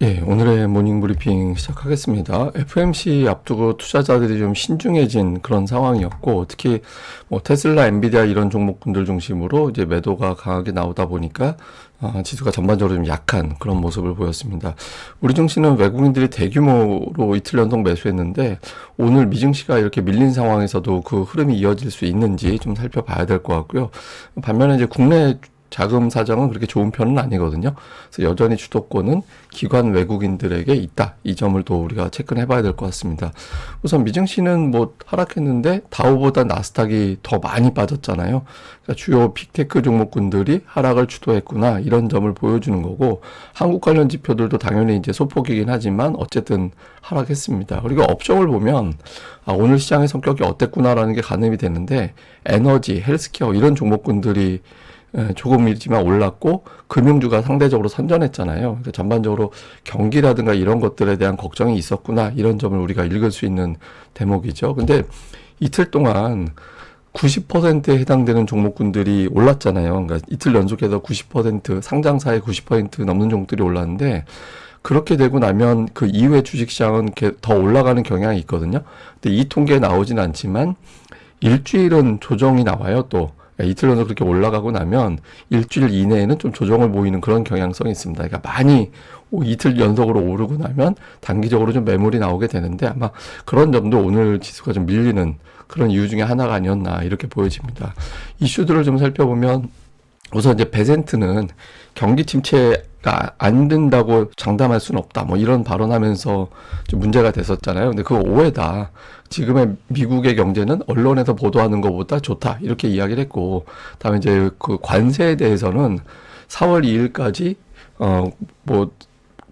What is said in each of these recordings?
예, 오늘의 모닝 브리핑 시작하겠습니다. FOMC 앞두고 투자자들이 좀 신중해진 그런 상황이었고, 특히 뭐 테슬라, 엔비디아 이런 종목군들 중심으로 이제 매도가 강하게 나오다 보니까 지수가 전반적으로 좀 약한 그런 모습을 보였습니다. 우리 증시는 외국인들이 대규모로 이틀 연속 매수했는데, 오늘 미증시가 이렇게 밀린 상황에서도 그 흐름이 이어질 수 있는지 좀 살펴봐야 될 것 같고요. 반면에 이제 국내 자금 사정은 그렇게 좋은 편은 아니거든요. 그래서 여전히 주도권은 기관 외국인들에게 있다. 이 점을 또 우리가 체크를 해봐야 될 것 같습니다. 우선 미증시는 뭐 하락했는데 다우보다 나스닥이 더 많이 빠졌잖아요. 그러니까 주요 빅테크 종목군들이 하락을 주도했구나 이런 점을 보여주는 거고, 한국 관련 지표들도 당연히 이제 소폭이긴 하지만 어쨌든 하락했습니다. 그리고 업종을 보면 오늘 시장의 성격이 어땠구나라는 게 가늠이 되는데, 에너지, 헬스케어 이런 종목군들이 조금이지만 올랐고, 금융주가 상대적으로 선전했잖아요. 그러니까 전반적으로 경기라든가 이런 것들에 대한 걱정이 있었구나 이런 점을 우리가 읽을 수 있는 대목이죠. 근데 이틀 동안 90%에 해당되는 종목군들이 올랐잖아요. 그러니까 이틀 연속해서 90%, 상장사의 90% 넘는 종목들이 올랐는데, 그렇게 되고 나면 그 이후에 주식시장은 더 올라가는 경향이 있거든요. 근데 이 통계에 나오진 않지만 일주일은 조정이 나와요. 또 이틀 연속 그렇게 올라가고 나면 일주일 이내에는 좀 조정을 보이는 그런 경향성이 있습니다. 그러니까 많이 이틀 연속으로 오르고 나면 단기적으로 좀 매물이 나오게 되는데, 아마 그런 점도 오늘 지수가 좀 밀리는 그런 이유 중에 하나가 아니었나 이렇게 보여집니다. 이슈들을 좀 살펴보면, 우선 이제 베센트는 경기 침체가 안 된다고 장담할 수는 없다. 뭐 이런 발언하면서 좀 문제가 됐었잖아요. 근데 그거 오해다. 지금의 미국의 경제는 언론에서 보도하는 것보다 좋다. 이렇게 이야기를 했고, 다음에 이제 그 관세에 대해서는 4월 2일까지 뭐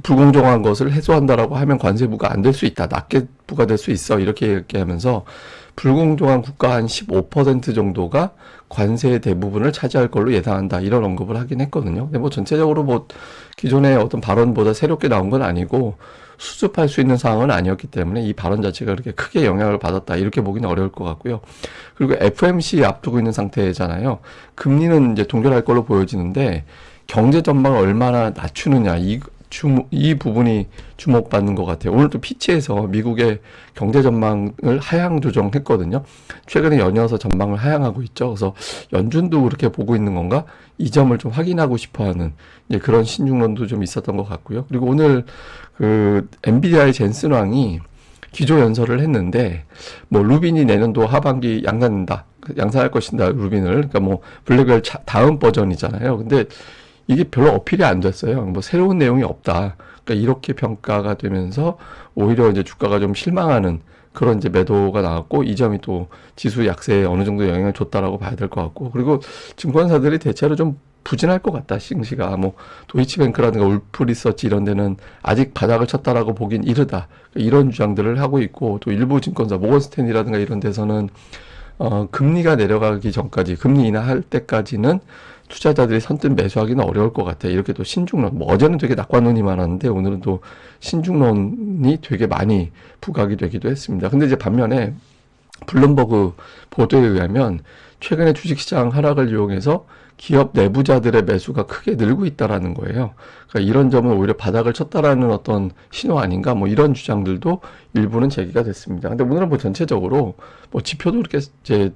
불공정한 것을 해소한다라고 하면 관세부가 안 될 수 있다. 낮게 부과될 수 있어. 이렇게 얘기하면서 불공정한 국가 한 15% 정도가 관세의 대부분을 차지할 걸로 예상한다. 이런 언급을 하긴 했거든요. 근데 뭐 전체적으로 뭐 기존의 어떤 발언보다 새롭게 나온 건 아니고 수습할 수 있는 상황은 아니었기 때문에 이 발언 자체가 그렇게 크게 영향을 받았다. 이렇게 보기는 어려울 것 같고요. 그리고 FOMC 앞두고 있는 상태잖아요. 금리는 이제 동결할 걸로 보여지는데, 경제 전망을 얼마나 낮추느냐, 이 부분이 주목받는 것 같아요. 오늘 또 피치에서 미국의 경제 전망을 하향 조정했거든요. 최근에 연이어서 전망을 하향하고 있죠. 그래서 연준도 그렇게 보고 있는 건가? 이 점을 좀 확인하고 싶어하는 그런 신중론도 좀 있었던 것 같고요. 그리고 오늘 그 엔비디아의 젠슨 왕이 기조 연설을 했는데, 뭐 루빈이 내년도 하반기 양산할 것인다, 루빈을. 그러니까 뭐 블랙웰 다음 버전이잖아요. 근데 이게 별로 어필이 안 됐어요. 뭐 새로운 내용이 없다. 그러니까 이렇게 평가가 되면서 오히려 이제 주가가 좀 실망하는 그런 이제 매도가 나왔고, 이 점이 또 지수 약세에 어느 정도 영향을 줬다라고 봐야 될 것 같고, 그리고 증권사들이 대체로 좀 부진할 것 같다. 증시가 뭐 도이치뱅크라든가 울프리서치 이런 데는 아직 바닥을 쳤다라고 보긴 이르다. 이런 주장들을 하고 있고, 또 일부 증권사 모건스탠리라든가 이런 데서는 금리가 내려가기 전까지, 금리 인하할 때까지는 투자자들이 선뜻 매수하기는 어려울 것 같아. 이렇게 또 신중론, 뭐 어제는 되게 낙관론이 많았는데 오늘은 또 신중론이 되게 많이 부각이 되기도 했습니다. 근데 이제 반면에 블룸버그 보도에 의하면 최근에 주식시장 하락을 이용해서 기업 내부자들의 매수가 크게 늘고 있다라는 거예요. 그러니까 이런 점은 오히려 바닥을 쳤다라는 어떤 신호 아닌가, 뭐 이런 주장들도 일부는 제기가 됐습니다. 근데 오늘은 뭐 전체적으로 뭐 지표도 그렇게 이제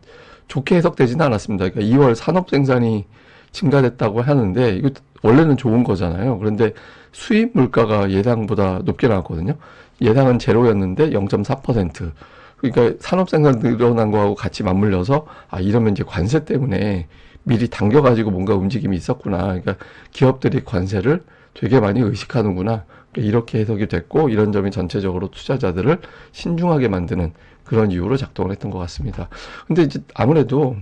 좋게 해석되지는 않았습니다. 그러니까 2월 산업 생산이 증가됐다고 하는데, 이거 원래는 좋은 거잖아요. 그런데 수입 물가가 예상보다 높게 나왔거든요. 예상은 제로였는데 0.4%. 그러니까 산업 생산 늘어난 거하고 같이 맞물려서 이러면 이제 관세 때문에 미리 당겨가지고 뭔가 움직임이 있었구나. 그러니까 기업들이 관세를 되게 많이 의식하는구나. 그러니까 이렇게 해석이 됐고, 이런 점이 전체적으로 투자자들을 신중하게 만드는 그런 이유로 작동을 했던 것 같습니다. 근데 이제 아무래도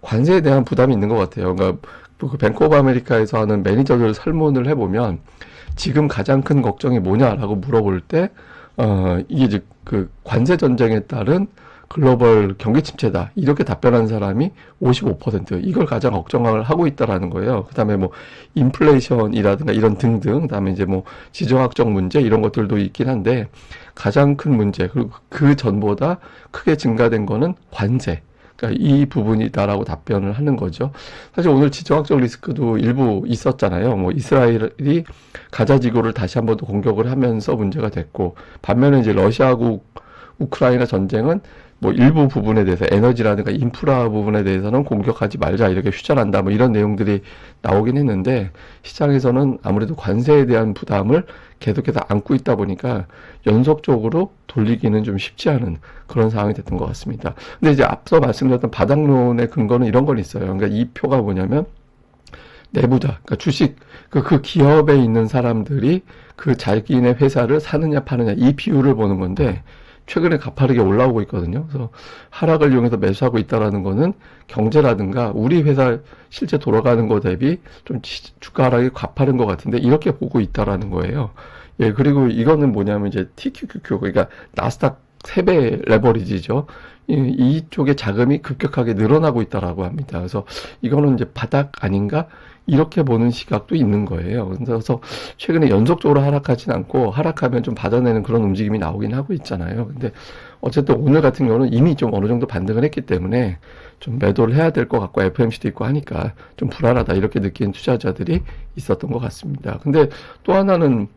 관세에 대한 부담이 있는 것 같아요. 그러니까 그 뱅크 오브 아메리카에서 하는 매니저들 설문을 해보면 지금 가장 큰 걱정이 뭐냐라고 물어볼 때, 이게 이제 그 관세 전쟁에 따른 글로벌 경기 침체다. 이렇게 답변한 사람이 55%. 이걸 가장 걱정을 하고 있다라는 거예요. 그 다음에 뭐, 인플레이션이라든가 이런 등등. 그 다음에 이제 뭐, 지정학적 문제 이런 것들도 있긴 한데, 가장 큰 문제, 그리고 그 전보다 크게 증가된 거는 관세. 그러니까 이 부분이다라고 답변을 하는 거죠. 사실 오늘 지정학적 리스크도 일부 있었잖아요. 뭐 이스라엘이 가자 지구를 다시 한 번 더 공격을 하면서 문제가 됐고, 반면에 이제 러시아하고 우크라이나 전쟁은 뭐 일부 부분에 대해서 에너지라든가 인프라 부분에 대해서는 공격하지 말자 이렇게 휴전한다 뭐 이런 내용들이 나오긴 했는데, 시장에서는 아무래도 관세에 대한 부담을 계속해서 안고 있다 보니까 연속적으로 돌리기는 좀 쉽지 않은 그런 상황이 됐던 것 같습니다. 근데 이제 앞서 말씀드렸던 바닥론의 근거는 이런 건 있어요. 그러니까 이 표가 뭐냐면 내부자, 그러니까 주식, 그 기업에 있는 사람들이 그 자기네 회사를 사느냐 파느냐 이 비율을 보는 건데, 최근에 가파르게 올라오고 있거든요. 그래서 하락을 이용해서 매수하고 있다라는 거는 경제라든가 우리 회사 실제 돌아가는 거 대비 좀 주가 하락이 가파른 것 같은데, 이렇게 보고 있다라는 거예요. 예, 그리고 이거는 뭐냐면 이제 TQQQ, 그러니까 나스닥 3배 레버리지죠. 이쪽에 자금이 급격하게 늘어나고 있다라고 합니다. 그래서 이거는 이제 바닥 아닌가? 이렇게 보는 시각도 있는 거예요. 그래서 최근에 연속적으로 하락하진 않고, 하락하면 좀 받아내는 그런 움직임이 나오긴 하고 있잖아요. 근데 어쨌든 오늘 같은 경우는 이미 좀 어느 정도 반등을 했기 때문에 좀 매도를 해야 될 것 같고, FMC도 있고 하니까 좀 불안하다 이렇게 느낀 투자자들이 있었던 것 같습니다. 근데 또 하나는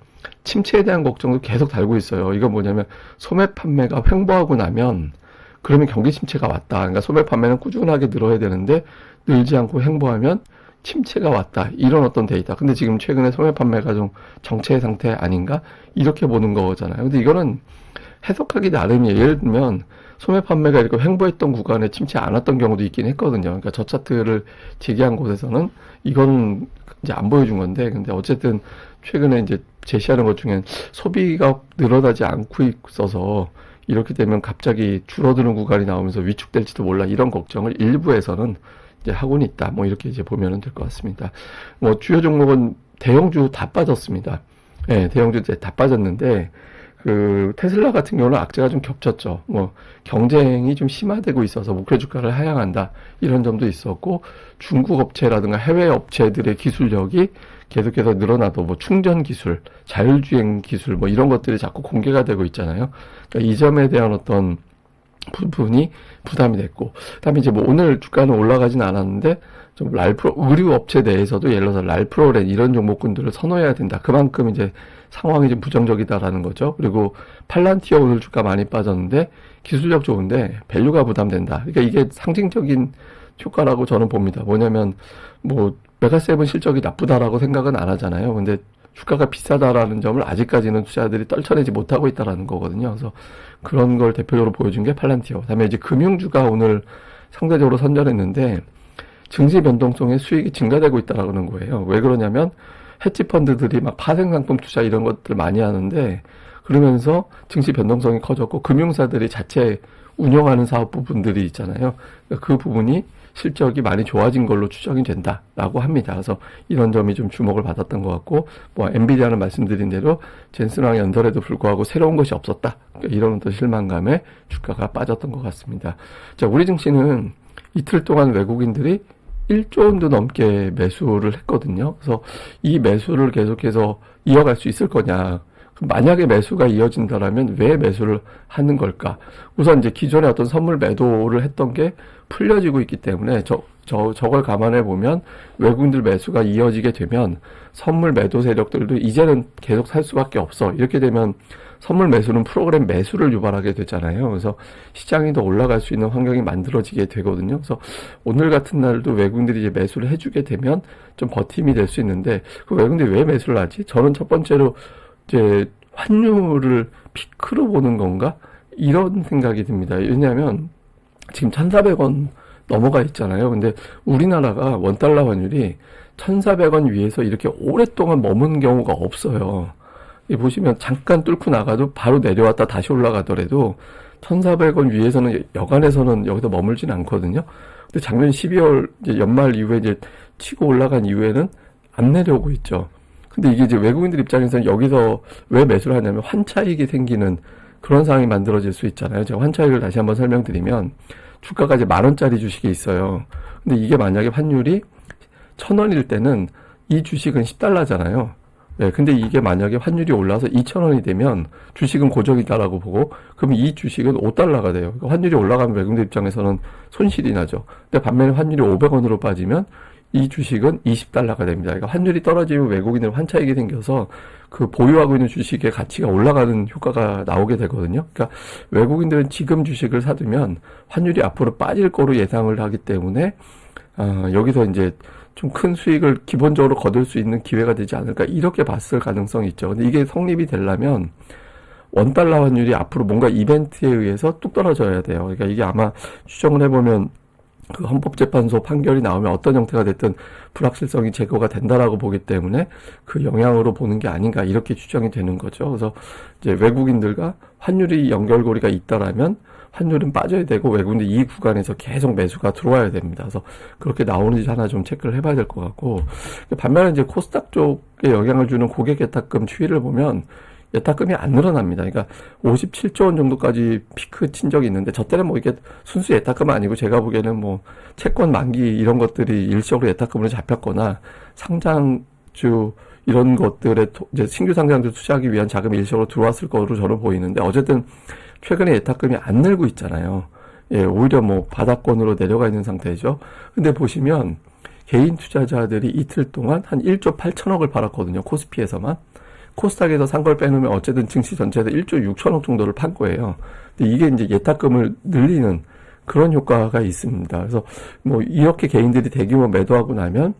침체에 대한 걱정도 계속 달고 있어요. 이건 뭐냐면 소매 판매가 횡보하고 나면 그러면 경기 침체가 왔다. 그러니까 소매 판매는 꾸준하게 늘어야 되는데 늘지 않고 횡보하면 침체가 왔다. 이런 어떤 데이터. 근데 지금 최근에 소매 판매가 좀 정체 상태 아닌가? 이렇게 보는 거잖아요. 근데 이거는 해석하기 나름이에요. 예를 들면 소매 판매가 이렇게 횡보했던 구간에 침체 안 왔던 경우도 있긴 했거든요. 그러니까 저 차트를 제기한 곳에서는 이건 이제 안 보여준 건데, 근데 어쨌든 최근에 이제 제시하는 것 중엔 소비가 늘어나지 않고 있어서 이렇게 되면 갑자기 줄어드는 구간이 나오면서 위축될지도 몰라, 이런 걱정을 일부에서는 이제 하고는 있다. 뭐 이렇게 이제 보면 될 것 같습니다. 뭐 주요 종목은 대형주 다 빠졌습니다. 예, 대형주 다 빠졌는데, 그 테슬라 같은 경우는 악재가 좀 겹쳤죠. 뭐 경쟁이 좀 심화되고 있어서 목표 주가를 하향한다 이런 점도 있었고, 중국 업체라든가 해외 업체들의 기술력이 계속해서 늘어나도 뭐 충전 기술, 자율주행 기술 뭐 이런 것들이 자꾸 공개가 되고 있잖아요. 그러니까 이 점에 대한 어떤 부분이 부담이 됐고, 그다음에 이제 뭐 오늘 주가는 올라가진 않았는데 좀 랄프로 의류 업체 내에서도 예를 들어서 랄프로렌 이런 종목군들을 선호해야 된다. 그만큼 이제 상황이 좀 부정적이다라는 거죠. 그리고 팔란티어 오늘 주가 많이 빠졌는데 기술력 좋은데 밸류가 부담된다. 그러니까 이게 상징적인 효과라고 저는 봅니다. 뭐냐면 뭐 메가세븐 실적이 나쁘다라고 생각은 안 하잖아요. 근데 주가가 비싸다라는 점을 아직까지는 투자자들이 떨쳐내지 못하고 있다라는 거거든요. 그래서 그런 걸 대표적으로 보여준 게 팔란티어. 그다음에 이제 금융주가 오늘 상대적으로 선전했는데 증시 변동성의 수익이 증가되고 있다라는 거예요. 왜 그러냐면 헤지 펀드들이 막 파생상품 투자 이런 것들 많이 하는데, 그러면서 증시 변동성이 커졌고 금융사들이 자체 운영하는 사업 부분들이 있잖아요. 그러니까 그 부분이 실적이 많이 좋아진 걸로 추정이 된다라고 합니다. 그래서 이런 점이 좀 주목을 받았던 것 같고, 뭐 엔비디아는 말씀드린 대로 젠슨왕 연설에도 불구하고 새로운 것이 없었다. 그러니까 이런 어떤 실망감에 주가가 빠졌던 것 같습니다. 자, 우리 증시는 이틀 동안 외국인들이 1조 원도 넘게 매수를 했거든요. 그래서 이 매수를 계속해서 이어갈 수 있을 거냐. 만약에 매수가 이어진다라면 왜 매수를 하는 걸까? 우선 이제 기존에 어떤 선물 매도를 했던 게 풀려지고 있기 때문에 저걸 감안해 보면 외국인들 매수가 이어지게 되면 선물 매도 세력들도 이제는 계속 살 수밖에 없어. 이렇게 되면 선물 매수는 프로그램 매수를 유발하게 되잖아요. 그래서 시장이 더 올라갈 수 있는 환경이 만들어지게 되거든요. 그래서 오늘 같은 날도 외국인들이 이제 매수를 해주게 되면 좀 버팀이 될 수 있는데, 그 외국인들이 왜 매수를 하지? 저는 첫 번째로 이제 환율을 피크로 보는 건가? 이런 생각이 듭니다. 왜냐하면 지금 1,400원 넘어가 있잖아요. 근데 우리나라가 원달러 환율이 1,400원 위에서 이렇게 오랫동안 머문 경우가 없어요. 보시면 잠깐 뚫고 나가도 바로 내려왔다 다시 올라가더라도 1,400원 위에서는 여간에서는 여기서 머물진 않거든요. 근데 작년 12월 이제 연말 이후에 이제 치고 올라간 이후에는 안 내려오고 있죠. 근데 이게 이제 외국인들 입장에서는 여기서 왜 매수를 하냐면 환차익이 생기는 그런 상황이 만들어질 수 있잖아요. 제가 환차익을 다시 한번 설명드리면 주가가 이제 10,000원짜리 주식이 있어요. 근데 이게 만약에 환율이 1,000원일 때는 이 주식은 $10잖아요. 예, 근데 이게 만약에 환율이 올라서 2,000원이 되면 주식은 고정이다라고 보고, 그럼 이 주식은 5달러가 돼요. 그러니까 환율이 올라가면 외국인들 입장에서는 손실이 나죠. 근데 반면에 환율이 500원으로 빠지면 이 주식은 20달러가 됩니다. 그러니까 환율이 떨어지면 외국인들 환차익이 생겨서 그 보유하고 있는 주식의 가치가 올라가는 효과가 나오게 되거든요. 그러니까 외국인들은 지금 주식을 사두면 환율이 앞으로 빠질 거로 예상을 하기 때문에 여기서 이제 좀 큰 수익을 기본적으로 거둘 수 있는 기회가 되지 않을까 이렇게 봤을 가능성이 있죠. 근데 이게 성립이 되려면 원달러 환율이 앞으로 뭔가 이벤트에 의해서 뚝 떨어져야 돼요. 그러니까 이게 아마 추정을 해보면 그 헌법재판소 판결이 나오면 어떤 형태가 됐든 불확실성이 제거가 된다라고 보기 때문에 그 영향으로 보는 게 아닌가 이렇게 추정이 되는 거죠. 그래서 이제 외국인들과 환율이 연결고리가 있다라면 환율은 빠져야 되고 외국인들 이 구간에서 계속 매수가 들어와야 됩니다. 그래서 그렇게 나오는지 하나 좀 체크를 해봐야 될 것 같고, 반면에 이제 코스닥 쪽에 영향을 주는 고객 예탁금 추이를 보면 예탁금이 안 늘어납니다. 그러니까 57조 원 정도까지 피크 친 적이 있는데 저 때는 뭐 이게 순수 예탁금은 아니고 제가 보기에는 뭐 채권 만기 이런 것들이 일시적으로 예탁금으로 잡혔거나 상장주 이런 것들에 이제 신규 상장주 투자하기 위한 자금이 일시적으로 들어왔을 거로 저는 보이는데 어쨌든 최근에 예탁금이 안 늘고 있잖아요. 예, 오히려 뭐 바닥권으로 내려가 있는 상태죠. 근데 보시면 개인 투자자들이 이틀 동안 한 1조 8천억을 팔았거든요. 코스피에서만. 코스닥에서 산 걸 빼놓으면 어쨌든 증시 전체에서 1조 6천억 정도를 판 거예요. 근데 이게 이제 예탁금을 늘리는 그런 효과가 있습니다. 그래서 뭐 이렇게 개인들이 대규모 매도하고 나면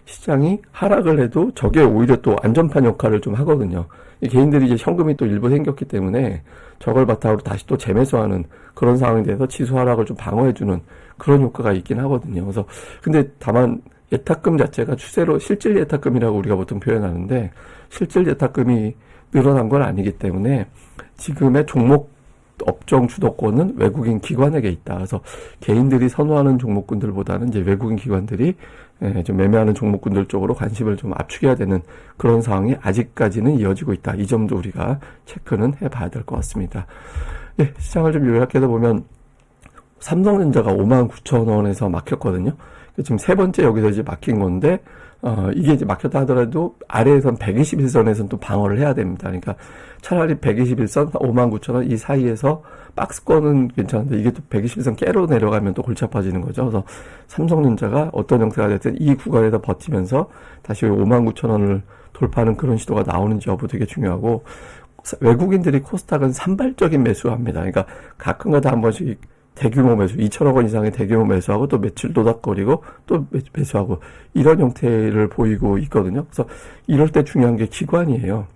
시장이 하락을 해도 저게 오히려 또 안전판 역할을 좀 하거든요. 이 개인들이 이제 현금이 또 일부 생겼기 때문에 저걸 바탕으로 다시 또 재매수하는 그런 상황이 돼서 지수 하락을 좀 방어해주는 그런 효과가 있긴 하거든요. 그래서 근데 다만 예탁금 자체가 추세로 실질 예탁금이라고 우리가 보통 표현하는데 실질 예탁금이 늘어난 건 아니기 때문에 지금의 종목 업종 주도권은 외국인 기관에게 있다. 그래서 개인들이 선호하는 종목군들보다는 이제 외국인 기관들이 좀 매매하는 종목군들 쪽으로 관심을 좀 압축해야 되는 그런 상황이 아직까지는 이어지고 있다. 이 점도 우리가 체크는 해봐야 될 것 같습니다. 예, 시장을 좀 요약해서 보면 삼성전자가 59,000원에서 막혔거든요. 지금 세 번째 여기서 이제 막힌 건데 이게 이제 막혔다 하더라도 아래에선 121선에서는 또 방어를 해야 됩니다. 그러니까 차라리 121선, 59,000원 이 사이에서 박스권은 괜찮은데 이게 또 121선 깨로 내려가면 또 골치 아파지는 거죠. 그래서 삼성전자가 어떤 형태가 됐든 이 구간에서 버티면서 다시 59,000원을 돌파하는 그런 시도가 나오는지 여부 되게 중요하고 외국인들이 코스닥은 산발적인 매수합니다. 그러니까 가끔가다 한 번씩 대규모 매수, 2천억 원 이상의 대규모 매수하고 또 며칠 도닥거리고 또 매수하고 이런 형태를 보이고 있거든요. 그래서 이럴 때 중요한 게 기관이에요.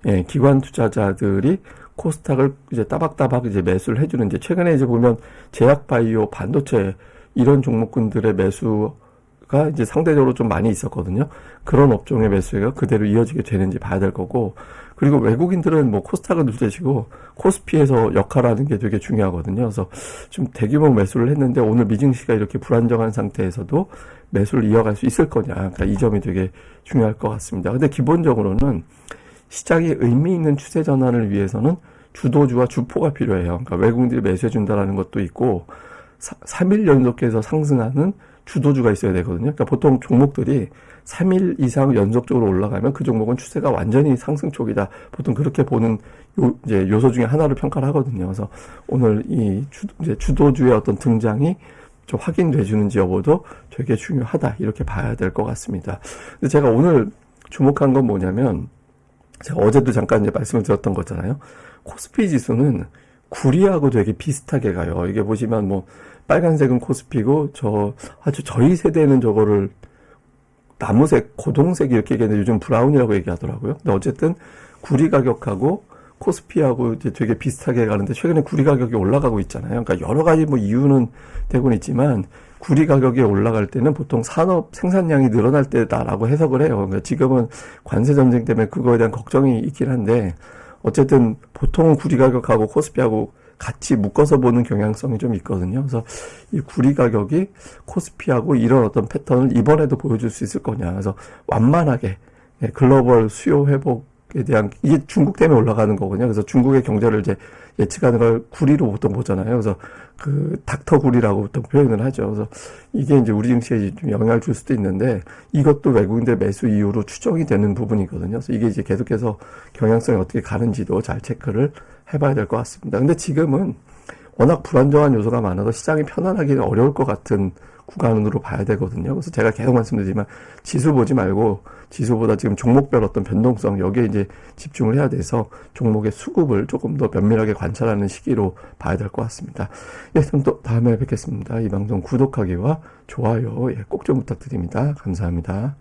예, 기관 투자자들이 코스닥을 이제 따박따박 이제 매수를 해주는 이제 최근에 이제 보면 제약바이오, 반도체 이런 종목군들의 매수가 이제 상대적으로 좀 많이 있었거든요. 그런 업종의 매수가 그대로 이어지게 되는지 봐야 될 거고 그리고 외국인들은 뭐 코스닥은 둘째치고 코스피에서 역할하는 게 되게 중요하거든요. 그래서 좀 대규모 매수를 했는데 오늘 미증시가 이렇게 불안정한 상태에서도 매수를 이어갈 수 있을 거냐. 그러니까 이 점이 되게 중요할 것 같습니다. 근데 기본적으로는 시장의 의미 있는 추세 전환을 위해서는 주도주와 주포가 필요해요. 그러니까 외국인들이 매수해준다라는 것도 있고 3일 연속해서 상승하는 주도주가 있어야 되거든요. 그러니까 보통 종목들이 3일 이상 연속적으로 올라가면 그 종목은 추세가 완전히 상승 쪽이다. 보통 그렇게 보는 이제 요소 중에 하나로 평가를 하거든요. 그래서 오늘 이제 주도주의 어떤 등장이 좀 확인돼 주는지 여부도 되게 중요하다. 이렇게 봐야 될 것 같습니다. 근데 제가 오늘 주목한 건 뭐냐면 제가 어제도 잠깐 이제 말씀을 드렸던 거잖아요. 코스피 지수는 구리하고 되게 비슷하게 가요. 이게 보시면 뭐 빨간색은 코스피고 저희 세대는 저거를 나무색, 고동색 이렇게 얘기하는데 요즘 브라운이라고 얘기하더라고요. 근데 어쨌든 구리 가격하고 코스피하고 이제 되게 비슷하게 가는데 최근에 구리 가격이 올라가고 있잖아요. 그러니까 여러 가지 뭐 이유는 되고는 있지만 구리 가격이 올라갈 때는 보통 산업 생산량이 늘어날 때다라고 해석을 해요. 그러니까 지금은 관세 전쟁 때문에 그거에 대한 걱정이 있긴 한데 어쨌든 보통 구리 가격하고 코스피하고 같이 묶어서 보는 경향성이 좀 있거든요. 그래서 이 구리 가격이 코스피하고 이런 어떤 패턴을 이번에도 보여줄 수 있을 거냐. 그래서 완만하게 글로벌 수요 회복 대한 이게 중국 때문에 올라가는 거거든요. 그래서 중국의 경제를 이제 예측하는 걸 구리로 보통 보잖아요. 그래서 그 닥터 구리라고 보통 표현을 하죠. 그래서 이게 이제 우리 증시에 좀 영향을 줄 수도 있는데 이것도 외국인들 매수 이후로 추정이 되는 부분이거든요. 그래서 이게 이제 계속해서 경향성이 어떻게 가는지도 잘 체크를 해봐야 될 것 같습니다. 근데 지금은 워낙 불안정한 요소가 많아서 시장이 편안하기는 어려울 것 같은 구간으로 봐야 되거든요. 그래서 제가 계속 말씀드리지만 지수 보지 말고 지수보다 지금 종목별 어떤 변동성 여기에 이제 집중을 해야 돼서 종목의 수급을 조금 더 면밀하게 관찰하는 시기로 봐야 될 것 같습니다. 예, 그럼 또 다음에 뵙겠습니다. 이 방송 구독하기와 좋아요 꼭 좀 부탁드립니다. 감사합니다.